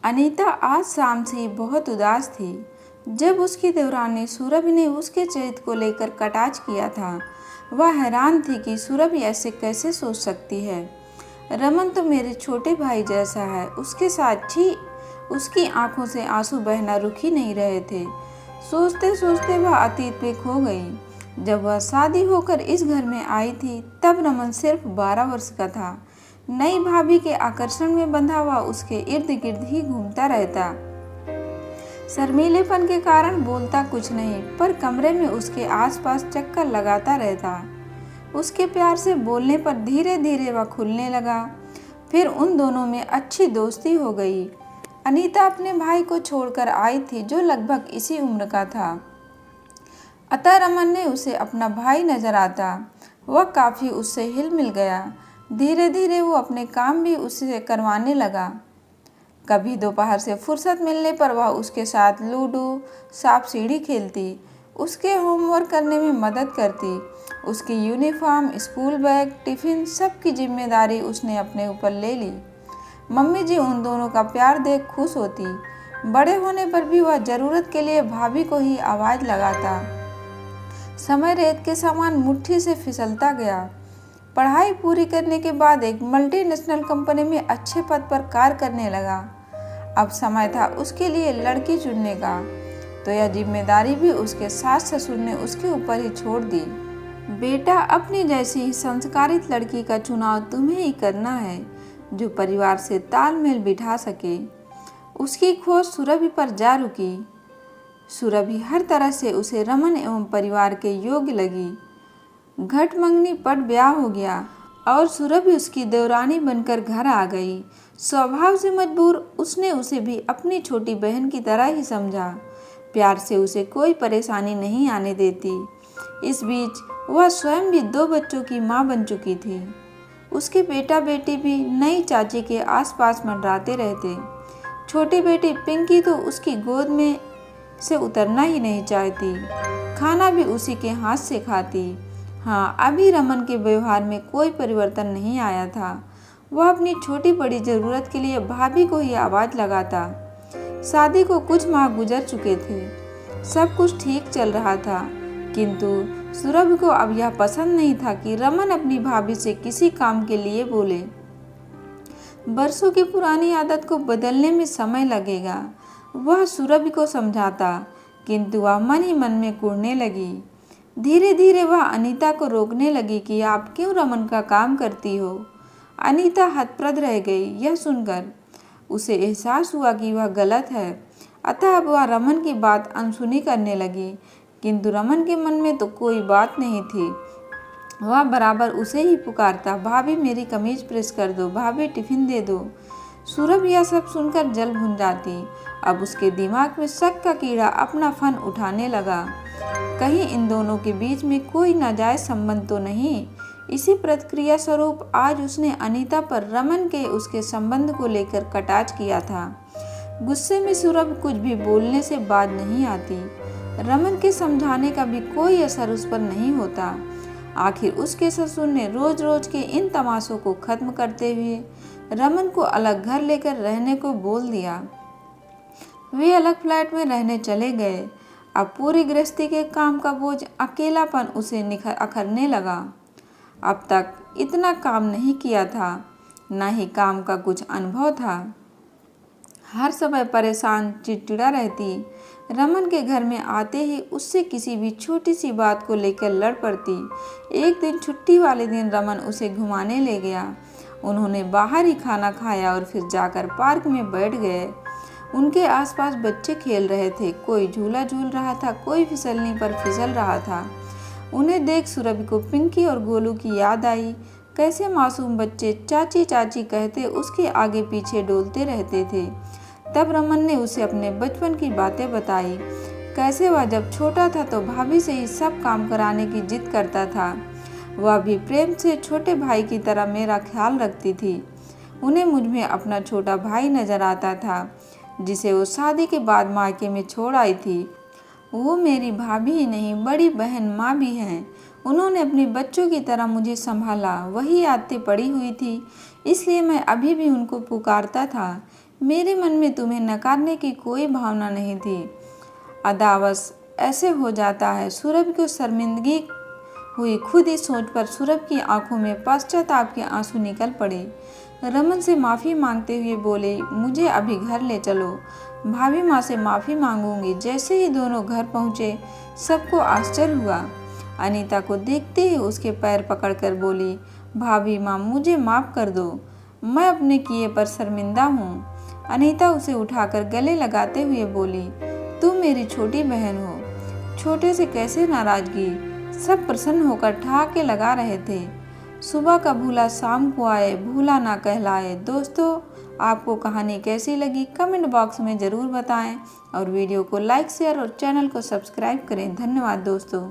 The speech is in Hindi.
अनीता आज शाम से ही बहुत उदास थी। जब उसकी देवरानी सुरभि ने उसके चरित्र को लेकर कटाक्ष किया था, वह हैरान थी कि सुरभि ऐसे कैसे सोच सकती है। रमन तो मेरे छोटे भाई जैसा है, उसके साथ छी। उसकी आंखों से आंसू बहना रुक ही नहीं रहे थे। सोचते सोचते वह अतीत में खो गई। जब वह शादी होकर इस घर में आई थी, तब रमन सिर्फ 12 वर्ष का था। नई भाभी के आकर्षण में बंधा हुआ उसके इर्द गिर्द ही घूमता रहता। शर्मीलेपन के कारण बोलता कुछ नहीं, पर कमरे में उसके आसपास चक्कर लगाता रहता। उसके प्यार से बोलने पर धीरे धीरे वह खुलने लगा। फिर उन दोनों में अच्छी दोस्ती हो गई। अनीता अपने भाई को छोड़कर आई थी, जो लगभग इसी उम्र का था। अतः रमन ने उसे अपना भाई नजर आता। वह काफ़ी उससे हिल मिल गया। धीरे धीरे वो अपने काम भी उससे करवाने लगा। कभी दोपहर से फुर्सत मिलने पर वह उसके साथ लूडो, सांप सीढ़ी खेलती, उसके होमवर्क करने में मदद करती। उसकी यूनिफॉर्म, स्कूल बैग, टिफ़िन सब की जिम्मेदारी उसने अपने ऊपर ले ली। मम्मी जी उन दोनों का प्यार देख खुश होती। बड़े होने पर भी वह ज़रूरत के लिए भाभी को ही आवाज़ लगाता। समय रेत के समान मुट्ठी से फिसलता गया। पढ़ाई पूरी करने के बाद एक मल्टीनेशनल कंपनी में अच्छे पद पर कार्य करने लगा। अब समय था उसके लिए लड़की चुनने का, तो यह जिम्मेदारी भी उसके सास ससुर ने उसके ऊपर ही छोड़ दी। बेटा, अपनी जैसी संस्कारित लड़की का चुनाव तुम्हें ही करना है, जो परिवार से तालमेल बिठा सके। उसकी खोज सुरभि पर जा रुकी। सुरभि हर तरह से उसे रमन एवं परिवार के योग्य लगी। घट मंगनी पट ब्याह हो गया और सुरभि उसकी देवरानी बनकर घर आ गई। स्वभाव से मजबूर, उसने उसे भी अपनी छोटी बहन की तरह ही समझा। प्यार से उसे कोई परेशानी नहीं आने देती। इस बीच वह स्वयं भी 2 बच्चों की माँ बन चुकी थी। उसके बेटा बेटी भी नई चाची के आसपास मंडराते रहते। छोटी बेटी पिंकी तो उसकी गोद में से उतरना ही नहीं चाहती। खाना भी उसी के हाथ से खाती। हाँ, अभी रमन के व्यवहार में कोई परिवर्तन नहीं आया था। वह अपनी छोटी बड़ी ज़रूरत के लिए भाभी को ही आवाज़ लगाता। शादी को कुछ माह गुजर चुके थे। सब कुछ ठीक चल रहा था, किंतु सुरभि को अब यह पसंद नहीं था कि रमन अपनी भाभी से किसी काम के लिए बोले। बरसों की पुरानी आदत को बदलने में समय लगेगा, वह सुरभि को समझाता, किंतु वह मन ही मन में कुढ़ने लगी। धीरे धीरे वह अनीता को रोकने लगी कि आप क्यों रमन का काम करती हो। अनीता हतप्रभ रह गई। यह सुनकर उसे एहसास हुआ कि वह गलत है। अतः अब वह रमन की बात अनसुनी करने लगी, किंतु रमन के मन में तो कोई बात नहीं थी। वह बराबर उसे ही पुकारता, भाभी मेरी कमीज प्रेस कर दो, भाभी टिफिन दे दो। सुरभि यह सब सुनकर जल भुन जाती। अब उसके दिमाग में शक का कीड़ा अपना फन उठाने लगा। कहीं इन दोनों के बीच में कोई नाजायज संबंध तो नहीं। इसी प्रतिक्रिया स्वरूप आज उसने अनीता पर रमन के उसके संबंध को लेकर कटाक्ष किया था। गुस्से में सुरभि कुछ भी बोलने से बाज नहीं आती। रमन के समझाने का भी कोई असर उस पर नहीं होता। आखिर उसके ससुर ने रोज रोज के इन तमाशों को खत्म करते हुए रमन को अलग घर लेकर रहने को बोल दिया। वे अलग फ्लैट में रहने चले गए। अब पूरी गृहस्थी के काम का बोझ, अकेलापन उसे अखरने लगा। अब तक इतना काम नहीं किया था, न ही काम का कुछ अनुभव था। हर समय परेशान, चिड़चिड़ा रहती। रमन के घर में आते ही उससे किसी भी छोटी सी बात को लेकर लड़ पड़ती। एक दिन छुट्टी वाले दिन रमन उसे घुमाने ले गया। उन्होंने बाहर ही खाना खाया और फिर जाकर पार्क में बैठ गए। उनके आसपास बच्चे खेल रहे थे। कोई झूला झूल रहा था, कोई फिसलने पर फिसल रहा था। उन्हें देख सुरभि को पिंकी और गोलू की याद आई। कैसे मासूम बच्चे चाची चाची कहते उसके आगे पीछे डोलते रहते थे। तब रमन ने उसे अपने बचपन की बातें बताई। कैसे वह जब छोटा था तो भाभी से ही सब काम कराने की जिद करता था। वह भी प्रेम से छोटे भाई की तरह मेरा ख्याल रखती थी। उन्हें मुझ में अपना छोटा भाई नजर आता था, जिसे वो शादी के बाद मायके में छोड़ आई थी। वो मेरी भाभी ही नहीं, बड़ी बहन माँ भी हैं। उन्होंने अपने बच्चों की तरह मुझे संभाला। वही आदतें पड़ी हुई थी, इसलिए मैं अभी भी उनको पुकारता था। मेरे मन में तुम्हें नकारने की कोई भावना नहीं थी। अदावश ऐसे हो जाता है। सूरभ को शर्मिंदगी हुई। खुद ही सोच पर सूरभ की आंखों में पश्चाताप के आंसू निकल पड़े। रमन से माफ़ी मांगते हुए बोले, मुझे अभी घर ले चलो, भाभी माँ से माफ़ी मांगूंगी। जैसे ही दोनों घर पहुँचे सबको आश्चर्य हुआ। अनीता को देखते ही उसके पैर पकड़कर बोली, भाभी माँ मुझे माफ़ कर दो, मैं अपने किए पर शर्मिंदा हूँ। अनीता उसे उठाकर गले लगाते हुए बोली, तुम मेरी छोटी बहन हो, छोटे से कैसे नाराज़गी। सब प्रसन्न होकर ठहाके लगा रहे थे। सुबह का भूला शाम को आए, भूला ना कहलाए। दोस्तों, आपको कहानी कैसी लगी कमेंट बॉक्स में ज़रूर बताएं और वीडियो को लाइक शेयर और चैनल को सब्सक्राइब करें। धन्यवाद दोस्तों।